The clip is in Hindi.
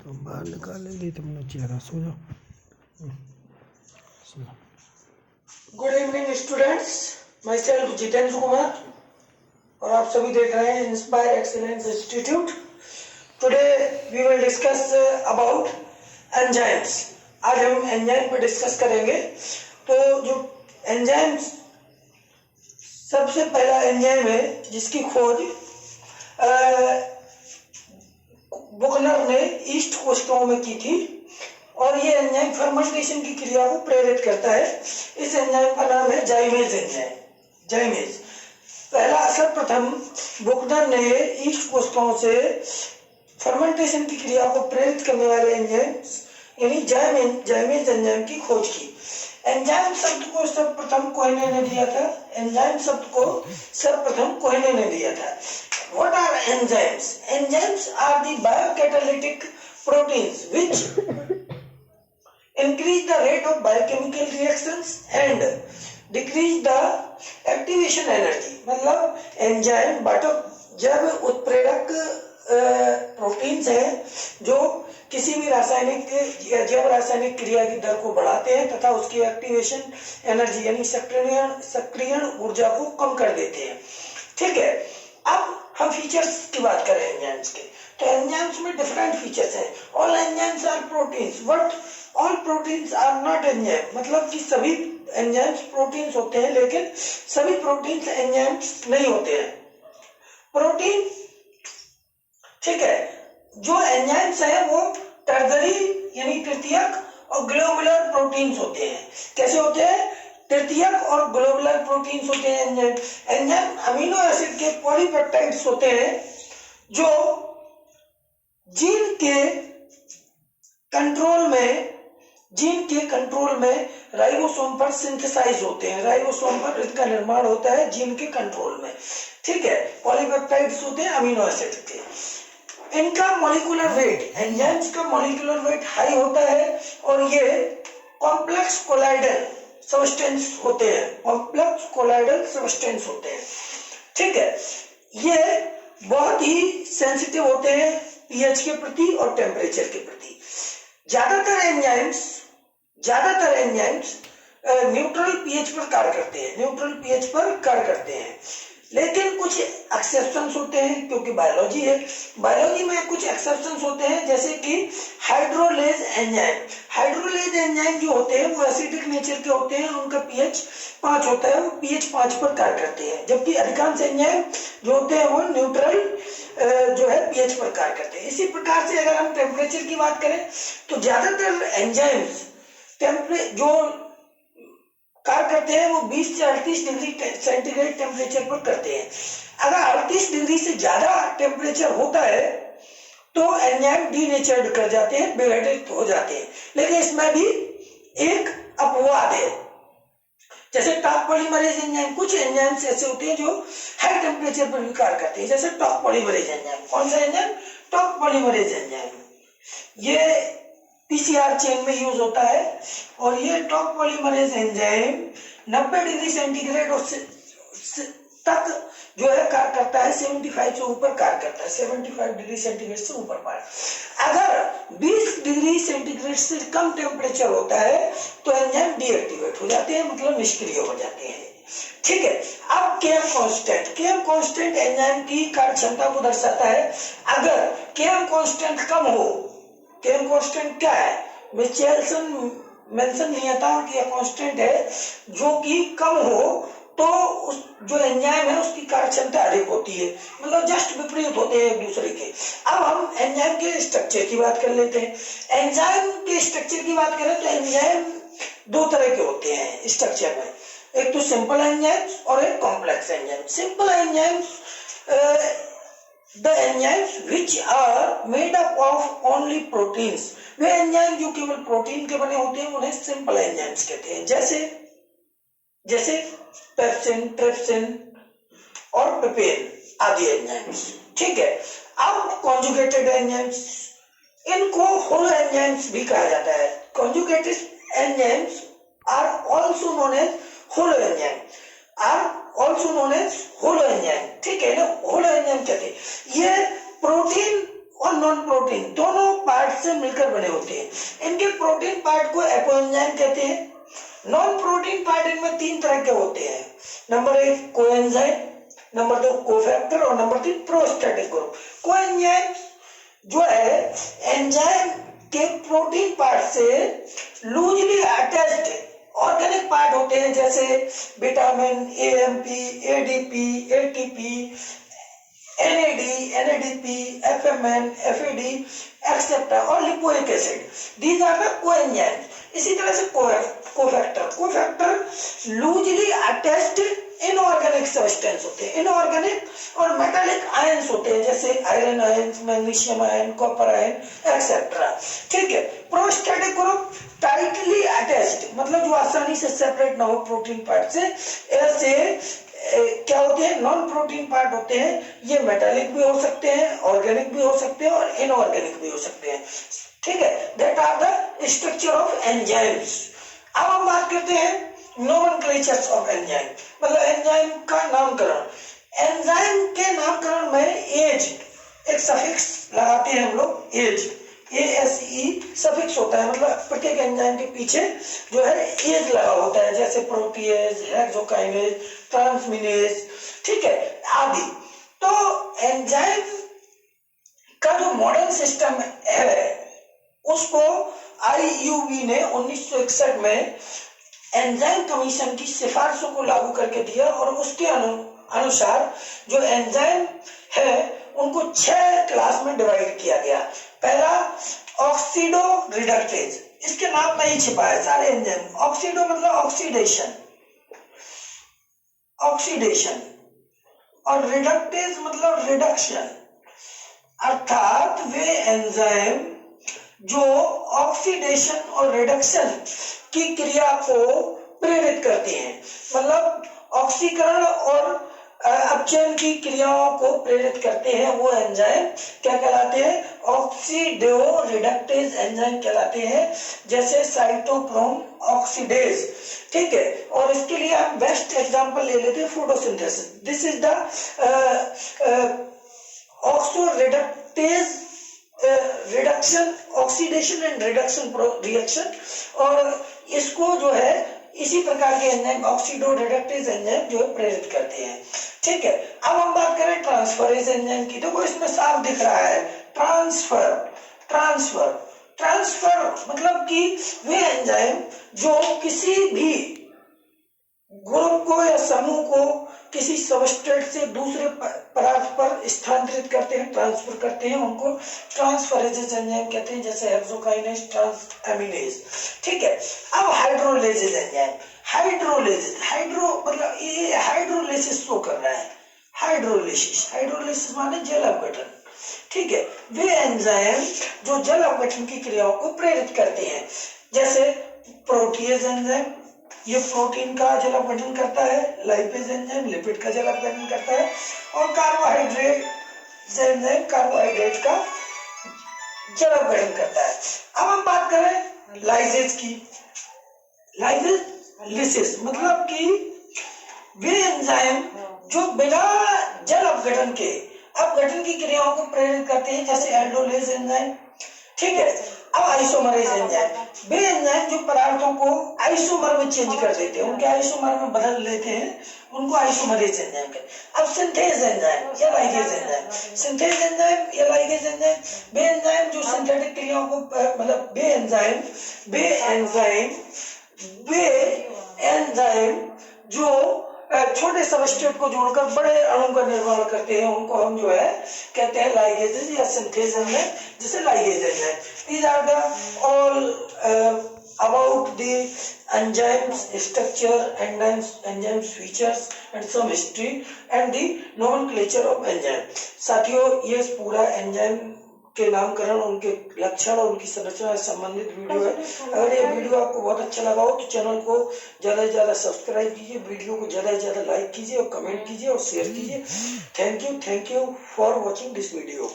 तो बाहर निकालेंगे तुमने चेहरा, सो जाओ। Good evening students, my self Jitendra Kumar और आप सभी देख रहे हैं Inspire Excellence Institute. Today we will discuss about enzymes. आज हम एंजाइम पर डिस्कस करेंगे। तो जो एंजाइम्स, सबसे पहला एंजाइम है जिसकी खोज बुकनर ने ईस्ट कोशिकाओं में की थी और ये एंजाइम फर्मेंटेशन की क्रिया को प्रेरित करता है। इस एंजाइम का नाम है जाइमेज एंजाइम। जाइमेज पहला सर्वप्रथम बुकनर ने ईस्ट कोशिकाओं से फर्मेंटेशन की क्रिया को प्रेरित करने वाले एंजाइम यानी जाइमेज एंजाइम की खोज की। एंजाइम शब्द को सर्वप्रथम कोहेने ने दिया था। एंजाइम शब्द को सर्वप्रथम कोहेने ने दिया था। What are enzymes? Enzymes are the biocatalytic proteins which increase the rate of biochemical reactions and decrease the activation energy। मतलब एंजाइम जब उत्प्रेरक प्रोटीन्स हैं जो किसी भी जैव रासायनिक क्रिया की दर को बढ़ाते हैं तथा उसकी एक्टिवेशन एनर्जी यानी सक्रियण ऊर्जा को कम कर देते हैं। ठीक है, अब हम फीचर्स की बात करें एंजाइम्स के, तो एंजाइम्स में डिफरेंट फीचर्स हैं। All enzymes are proteins but all proteins are not enzyme. मतलब कि सभी एंजाइम्स प्रोटीन्स होते हैं लेकिन सभी प्रोटीन्स एंजाइम्स नहीं होते हैं। प्रोटीन, ठीक है, जो एंजाइम्स हैं वो टर्शरी यानी तृतीयक और ग्लोबुलर प्रोटीन्स होते हैं। कैसे होते हैं? तृतीयक और ग्लोबुलर प्रोटीन्स होते हैं एंजाइम। एंजाइम अमीनो एसिड के पॉलीपेप्टाइड्स होते हैं जो जीन के कंट्रोल में राइबोसोम पर सिंथेसाइज होते हैं। राइबोसोम पर इनका निर्माण होता है जीन के कंट्रोल में। ठीक है, पॉलीपेप्टाइड्स होते हैं अमीनो एसिड के। इनका मॉलिक्यूलर वेट, एंजाइम्स का मॉलिक्यूलर वेट हाई होता है और ये कॉम्प्लेक्स कोलाइडल सबस्टेंस होते हैं। कॉम्प्लेक्स कोलाइडल सबस्टेंस होते हैं। ठीक है, ये बहुत ही सेंसिटिव होते हैं पीएच के प्रति और टेम्परेचर के प्रति। ज्यादातर एंजाइम्स न्यूट्रल पीएच पर कार्य करते हैं। लेकिन कुछ एक्सेप्शंस होते हैं क्योंकि बायोलॉजी है। बायोलॉजी में कुछ एक्सेप्शंस होते हैं जैसे कि हाइड्रोलेज एंजाइम जो होते हैं वो एसिडिक नेचर के होते हैं, उनका पीएच 5 होता है, वो पीएच 5 पर कार्य करते हैं। जबकि अधिकांश एंजाइम जो होते हैं वो न्यूट्रल जो है पीएच पर कार्य करते हैं। इसी प्रकार से अगर हम टेम्परेचर की बात करें तो ज्यादातर एंजाइम्स जो कार्य करते हैं वो 20 से 38 डिग्री सेंटीग्रेड टेम्परेचर पर करते हैं। अगर 38 डिग्री से ज्यादा टेम्परेचर होता है तो एंजाइम डीनेचर्ड कर जाते हैं, बेहाइड्रेट हो जाते हैं। लेकिन इसमें भी एक अपवाद है, जैसे टॉप पॉलीमरेज एंजाइम। कुछ एंजाइम्स ऐसे होते हैं जो हाई टेम्परेचर पर भी कार्य करते हैं, जैसे टॉप पॉलीमरेज एंजाइम। कौन सा एंजाइम? Top polymerase enzyme. ये पीसीआर चेन में यूज होता है और ये top polymerase enzyme 90 degree centigrade और तक जो है कार्य करता है। 75 से ऊपर कार्य करता है, 75 डिग्री सेंटीग्रेड से ऊपर पाए। अगर 20 डिग्री सेंटीग्रेड से कम टेम्परेचर होता है तो एंजाइम डीएक्टिवेट हो जाते हैं, मतलब निष्क्रिय हो जाते हैं। ठीक है, अब केएम कांस्टेंट एंजाइम की कार्य क्षमता को दर्शाता है। अगर केएम कांस्टेंट कम हो, केएम कांस्टेंट क्या है? मिचेल्सन मेंशन नियतांक या कांस्टेंट है जो कि कम हो तो उस जो एंजाइम है उसकी कार्य क्षमता अधिक होती है, मतलब जस्ट विपरीत होते हैं एक दूसरे के। अब हम एंजाइम के स्ट्रक्चर की बात कर लेते हैं। एंजाइम के स्ट्रक्चर की बात करें तो एंजाइम 2 तरह के होते हैं स्ट्रक्चर में, एक तो सिंपल एंजाइम्स और एक complex enzyme. Simple enzymes the enzymes which are made up of only proteins। Way enzyme जो केवल प्रोटीन के बने होते हैं उन्हें सिंपल एंजाइम्स कहते हैं, जैसे पेप्सिन, ट्रिप्सिन और पेपेन आदि एंजाइम्स। ठीक है, अब कॉन्जुगेटेड एंजाइम्स, इनको होलो एंजाइम्स भी कहा जाता है। Conjugated enzymes are also known as holo enzyme. ठीक है ना, होलो एंजाइम कहते हैं। ये प्रोटीन और नॉन प्रोटीन दोनों पार्ट से मिलकर बने होते हैं। इनके प्रोटीन पार्ट को एपो एंजाइम कहते हैं। नॉन प्रोटीन पार्ट इनमें 3 तरह के होते हैं। नंबर 1 कोएंजाइम, नंबर 2 कोफैक्टर और नंबर 3 प्रोस्टैटिक ग्रुप। कोएंजाइम जो है एंजाइम के प्रोटीन पार्ट से लूजली अटैच्ड ऑर्गेनिक पार्ट होते हैं, जैसे vitamin, AMP, ADP, ATP, NAD, NADP, FMN, FAD etcetera और lipoic acid. These are the coenzyme. इसी तरह से cofactor loosely attached inorganic substance होते हैं। इनऑर्गेनिक और मेटालिक आयंस होते हैं, जैसे iron ions, magnesium ion, copper ion etcetera. ठीक है। प्रोस्टैटिक ग्रुप टाइटली अटैच्ड, मतलब जो आसानी से सेपरेट ना हो प्रोटीन पार्ट से। ऐसे क्या होते हैं, नॉन प्रोटीन पार्ट होते हैं। ये मेटालिक भी हो सकते हैं, ऑर्गेनिक भी हो सकते हैं और इनऑर्गेनिक भी हो सकते हैं। ठीक है। That are the structure of enzymes. अब हम बात करते हैं नोमेनक्लेचर्स ऑफ एंजाइम, मतलब एंजाइम का नामकरण। एंजाइम के नामकरण में एज एक सफिक्स लगाते हैं हम लोग, एज, ASE सफिक्स होता है, मतलब प्रत्येक एंजाइम के पीछे जो है एज लगा होता है, जैसे प्रोटीएज, हेक्सोकाइनेज, ट्रांसमिनेज, ठीक है, आदि। तो एंजाइम का जो मॉडर्न सिस्टम है उसको IUB ने 1961 में एंजाइम कमीशन की सिफारिशों को लागू करके दिया और उसके अनुसार जो एंजाइम है उनको 6 क्लास में डिवाइड किया गया। पहला ऑक्सीडो रिडक्टेज, इसके नाम में ही छिपा है सारे एंजाइम। ऑक्सीडो मतलब ऑक्सीडेशन, ऑक्सीडेशन, और रिडक्टेज मतलब रिडक्शन, अर्थात वे एंजाइम जो ऑक्सीडेशन और रिडक्शन की क्रिया को प्रेरित करते हैं, मतलब ऑक्सीकरण और अपचयन की क्रियाओं को प्रेरित करते हैं, वो एंजाइम क्या कहलाते हैं, ऑक्सीडो रिडक्टेज एंजाइम कहलाते हैं, जैसे साइटोक्रोम ऑक्सीडेज। ठीक है। और इसके लिए हम बेस्ट एग्जांपल ले लेते हैं photosynthesis. This is the oxo reductase reduction, oxidation and reduction reaction, और इसको जो है इसी प्रकार के एंजाइम ऑक्सीडो रिडक्टेज एंजाइम जो है प्रेरित करते हैं। ठीक है। अब हम बात करें ट्रांसफरेज एंजाइम की, देखो इसमें साफ दिख रहा है ट्रांसफर, ट्रांसफर, ट्रांसफर मतलब कि वे एंजाइम जो किसी भी ग्रुप को या समूह को किसी सबस्ट्रेट से दूसरे पदार्थ पर स्थानांतरित करते हैं, ट्रांसफर करते हैं, उनको ट्रांसफरेजेज एंजाइम कहते हैं, जैसे हेक्सोकाइनेज, ट्रांसएमिनेज। ठीक है। अब हाइड्रोलेजेज एंजाइम, हाइड्रोलेजेज, हाइड्रो मतलब ये हाइड्रोलिसिस शो कर रहा है, हाइड्रोलिसिस, हाइड्रोलिसिस माने जल अपघटन। ठीक है। वे एंजाइम जो जल अपघटन की क्रियाओं को प्रेरित करते हैं, जैसे प्रोटीएज एंजाइम, ये प्रोटीन का जल अपघटन करता है, लाइपेज एंजाइम लिपिड का जल अपघटन करता है, और कार्बोहाइड्रेट एंजाइम कार्बोहाइड्रेट का जल अपघटन करता है। अब हम बात करें लाइजेज की, लाइजेलिसिस मतलब कि वे एंजाइम जो बिना जल अपघटन के अपघटन की क्रियाओं को प्रेरित करते हैं, जैसे एल्डोलेज एंजाइम। ठीक है। अब आइसोमरेज एंजाइम, वे एंजाइम जो पदार्थों को आइसोमर में चेंज कर देते हैं, उनके आइसोमर में बदल लेते हैं, उनको आइसोमरेज एंजाइम कहते हैं। अब सिंथेज एंजाइम या लाइगेज एंजाइम, सिंथेज एंजाइम या लाइगेज एंजाइम, वे एंजाइम जो सिंथेटिक क्रियाओं को मतलब वे एंजाइम जो छोटे सबस्ट्रेट को जोड़कर बड़े अणु का निर्माण करते हैं, उनको हम जो है कहते हैं लाइगेजेस या सिंथेज एंजाइम, जैसे ligase enzyme. These are the all about the enzymes structure, enzymes features and some history and the nomenclature of enzyme। साथियों, ये पूरा एंजाइम के नामकरण, उनके लक्षण और उनकी संरचना से संबंधित वीडियो है। अगर ये वीडियो आपको बहुत अच्छा लगा हो तो चैनल को ज्यादा से ज्यादा सब्सक्राइब कीजिए, वीडियो को ज्यादा से ज्यादा लाइक कीजिए और कमेंट कीजिए और शेयर कीजिए। Thank you for watching this video.